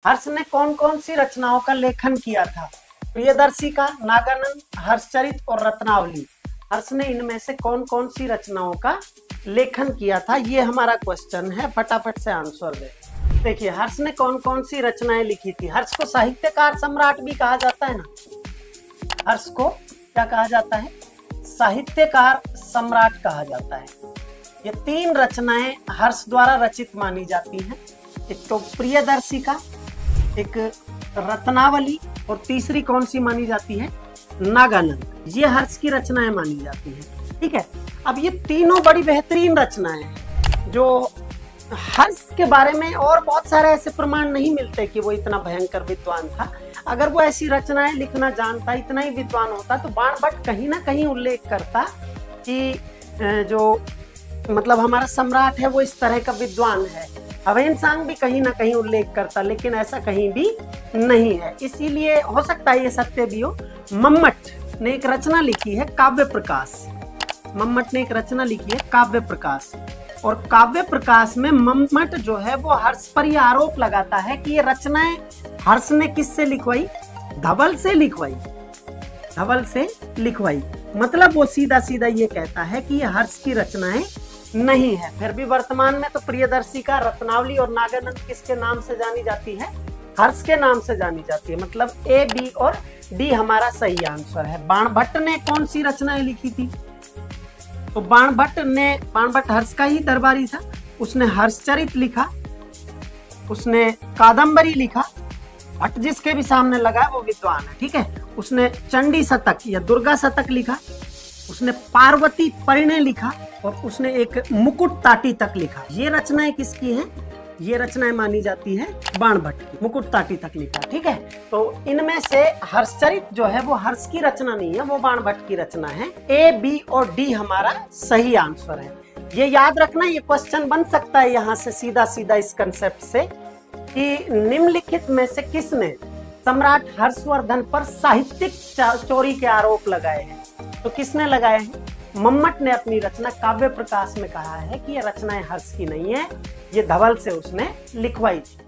हर्ष ने कौन कौन सी रचनाओं का लेखन किया था? प्रियदर्शी का, नागानंद, हर्षचरित और रत्नावली। हर्ष ने इनमें से कौन कौन सी रचनाओं का लेखन किया था, ये हमारा क्वेश्चन है। फटाफट से आंसर दे। देखिए, हर्ष ने कौन कौन सी रचनाएं लिखी थी। हर्ष को साहित्यकार सम्राट भी कहा जाता है ना। हर्ष को क्या कहा जाता है? साहित्यकार सम्राट कहा जाता है। ये 3 रचनाएं हर्ष द्वारा रचित मानी जाती हैं। एक तो प्रियदर्शी का, एक रत्नावली और तीसरी कौन सी मानी जाती है? नागानंद। ये हर्ष की रचनाएं मानी जाती हैं। ठीक है, अब ये तीनों बड़ी बेहतरीन रचनाएं हैं जो हर्ष के बारे में और बहुत सारे ऐसे प्रमाण नहीं मिलते कि वो इतना भयंकर विद्वान था। अगर वो ऐसी रचनाएं लिखना जानता, इतना ही विद्वान होता, तो बाणभट्ट कहीं ना कहीं उल्लेख करता कि जो मतलब हमारा सम्राट है वो इस तरह का विद्वान है। अवेनसांग भी कहीं ना कहीं उल्लेख करता, लेकिन ऐसा कहीं भी नहीं है। इसीलिए हो सकता है ये सत्य भी हो। मम्मट ने एक रचना लिखी है काव्य प्रकाश। मम्मट ने एक रचना लिखी है काव्य प्रकाश, और काव्य प्रकाश में मम्मट जो है वो हर्ष पर यह आरोप लगाता है कि ये रचनाएं हर्ष ने किससे लिखवाई? धवल से लिखवाई। धवल से लिखवाई मतलब वो सीधा सीधा ये कहता है कि ये हर्ष की रचनाएं नहीं है। फिर भी वर्तमान में तो प्रियदर्शी का, रत्नावली और नागानंद किसके नाम से जानी जाती है? हर्ष के नाम से जानी जाती है। मतलब ए, बी और डी हमारा सही आंसर है। बाणभट्ट ने कौन सी रचनाएं लिखी थी? तो बाणभट्ट हर्ष का ही दरबारी था। उसने हर्षचरित लिखा, उसने कादंबरी लिखा। भट्ट जिसके भी सामने लगा वो विद्वान है। ठीक है, उसने चंडी शतक या दुर्गा शतक लिखा, उसने पार्वती परिणय लिखा और उसने एक मुकुट ताटी तक लिखा। ये रचनाएं किसकी हैं? ये रचनाएं मानी जाती है बाणभट्ट की। मुकुट ताटी तक लिखा। ठीक है, तो इनमें से हर्षचरित जो है वो हर्ष की रचना नहीं है, वो बाणभट्ट की रचना है। ए, बी और डी हमारा सही आंसर है। ये याद रखना, ये क्वेश्चन बन सकता है यहाँ से सीधा सीधा इस कंसेप्ट से कि निम्नलिखित में से किसने सम्राट हर्षवर्धन पर साहित्यिक चोरी के आरोप लगाए हैं? तो किसने लगाए हैं? मम्मट ने अपनी रचना काव्य प्रकाश में कहा है कि ये रचनाएं हर्ष की नहीं है, ये धवल से उसने लिखवाई थी।